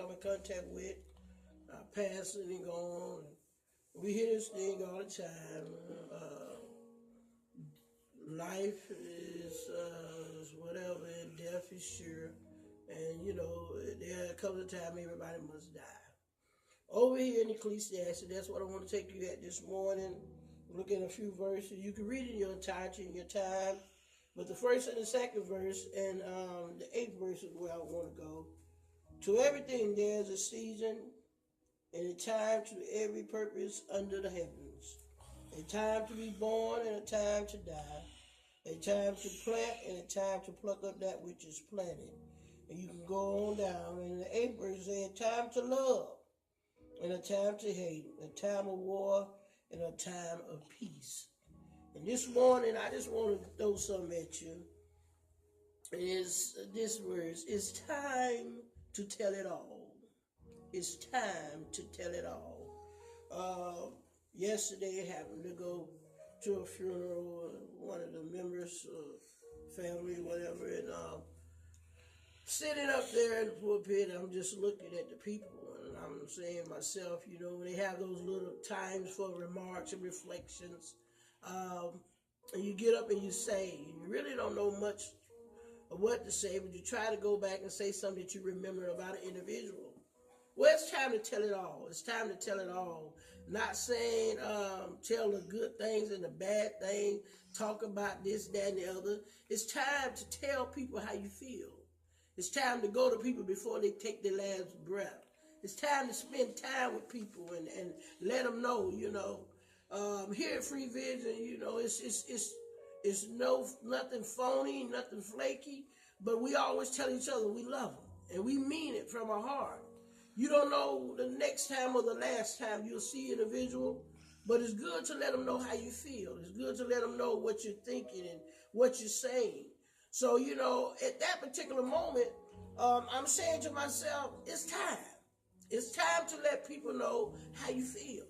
come in contact with. Our pastor and gone. We hear this thing all the time. Life is whatever, and death is sure. And there are a couple of times everybody must die. Over here in Ecclesiastes, that's what I want to take you at this morning. Look at a few verses. You can read it in your entirety in your time. But the first and the second verse and the 8th verse is where I want to go. To everything there's a season and a time to every purpose under the heavens. A time to be born and a time to die. A time to plant and a time to pluck up that which is planted. And you can go on down. And the 8th verse says, a time to love and a time to hate. A time of war and a time of peace. And this morning, I just want to throw something at you. Is this verse, it's time to tell it all. It's time to tell it all. Yesterday, I happened to go to a funeral, one of the members of family, whatever, and sitting up there in the pulpit, I'm just looking at the people, and I'm saying to myself, they have those little times for remarks and reflections. And you get up and you say, you really don't know much of what to say, but you try to go back and say something that you remember about an individual. Well, it's time to tell it all. It's time to tell it all. Not saying tell the good things and the bad things, talk about this, that, and the other. It's time to tell people how you feel. It's time to go to people before they take their last breath. It's time to spend time with people and let them know, here at Free Vision, it's nothing phony, nothing flaky, but we always tell each other we love them, and we mean it from our heart. You don't know the next time or the last time you'll see an individual, but it's good to let them know how you feel. It's good to let them know what you're thinking and what you're saying. So, at that particular moment, I'm saying to myself, it's time. It's time to let people know how you feel.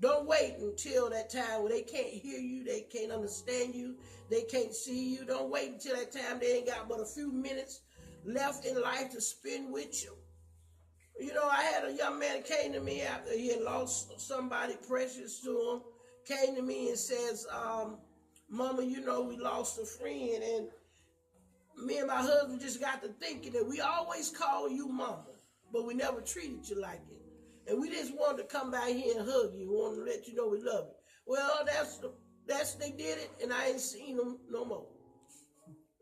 Don't wait until that time where they can't hear you, they can't understand you, they can't see you. Don't wait until that time they ain't got but a few minutes left in life to spend with you. I had a young man that came to me after he had lost somebody precious to him, came to me and says, Mama, we lost a friend, and me and my husband just got to thinking that we always call you Mama, but we never treated you like it. And we just wanted to come by here and hug you. We wanted to let you know we love you. Well, they did it, and I ain't seen them no more.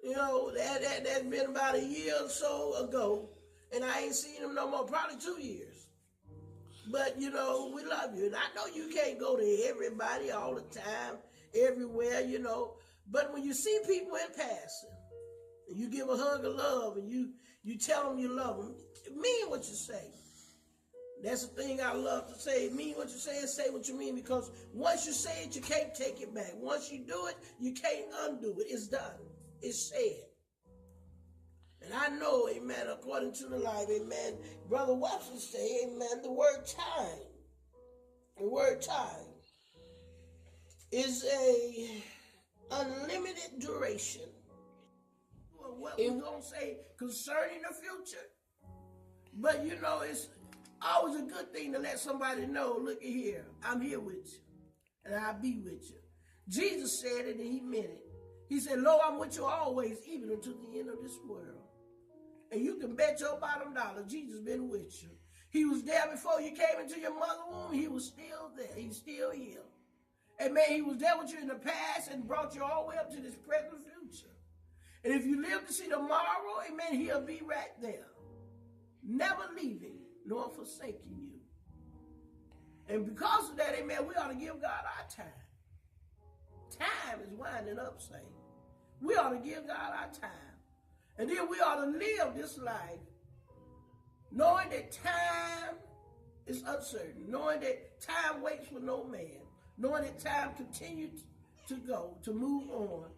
That's been about a year or so ago, and I ain't seen them no more, probably 2 years. But, we love you. And I know you can't go to everybody all the time, everywhere, But when you see people in passing, and you give a hug of love, and you tell them you love them, mean what you say. That's the thing I love to say. Mean what you say and say what you mean, because once you say it, you can't take it back. Once you do it, you can't undo it. It's done. It's said. And I know, amen, according to the life, amen, Brother Webster say, amen, the word time is a unlimited duration. What we're going to say concerning the future. But, it's always a good thing to let somebody know, look at here, I'm here with you, and I'll be with you. Jesus said it, and he meant it. He said, Lord, I'm with you always, even unto the end of this world. And you can bet your bottom dollar, Jesus been with you. He was there before you came into your mother's womb. He was still there. He's still here. Amen. He was there with you in the past and brought you all the way up to this present future. And if you live to see tomorrow, amen, he'll be right there. Never leaving nor forsaking you. And because of that, amen, we ought to give God our time. Time is winding up, saints. We ought to give God our time. And then we ought to live this life knowing that time is uncertain, knowing that time waits for no man, knowing that time continues to go, to move on.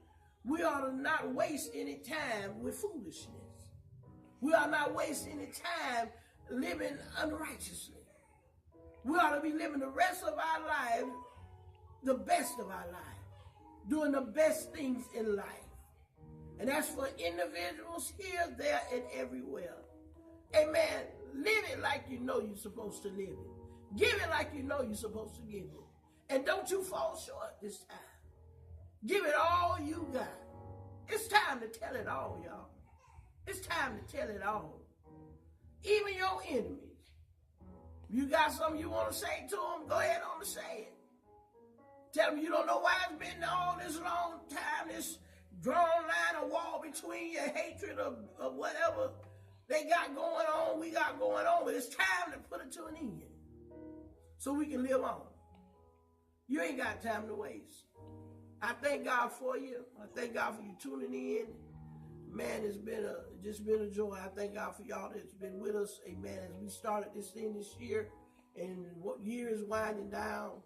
We ought to not waste any time with foolishness. We ought not waste any time living unrighteously. We ought to be living the rest of our life, the best of our life, doing the best things in life. And that's for individuals here, there, and everywhere. Amen. Live it like you know you're supposed to live it. Give it like you know you're supposed to give it. And don't you fall short this time. Give it all you got. It's time to tell it all, y'all. It's time to tell it all. Even your enemies. You got something you want to say to them, go ahead on and say it. Tell them you don't know why it's been all this long time, this drawn line of wall between your hatred of whatever they got going on, we got going on. But it's time to put it to an end so we can live on. You ain't got time to waste. I thank God for you. I thank God for you tuning in. Man, it's just been a joy. I thank God for y'all that's been with us. Amen. As we started this thing this year, and what year is winding down.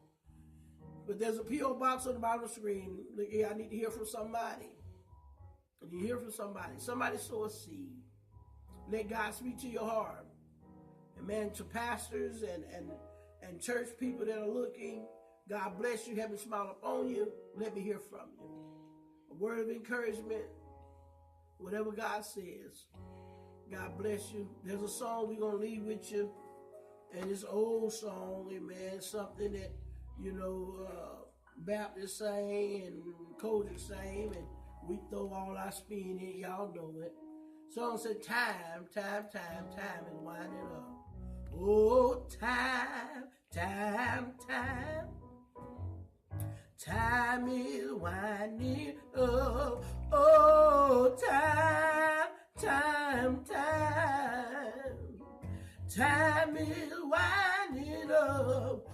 But there's a P.O. box on the bottom of the screen. Look here, I need to hear from somebody. I need to hear from somebody. Somebody sow a seed. Let God speak to your heart. And man, to pastors and church people that are looking, God bless you. Heaven smile upon you. Let me hear from you. A word of encouragement. Whatever God says. God bless you. There's a song we're going to leave with you. And it's an old song, amen. Something that, you know, Baptists sang and Kojic sang. And we throw all our spin in. Y'all know it. Song said, time is winding up. Oh, time is winding up. Oh, time is winding up.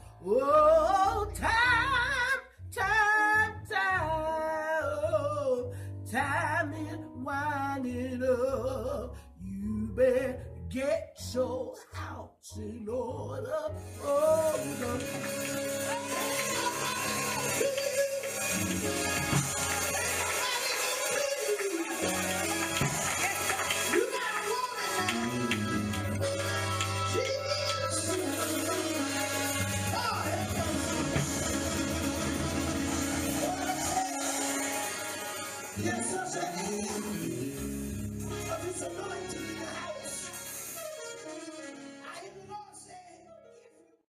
Oh, time is winding up. You better get your house in order. Oh, yes, such a need of his anointing.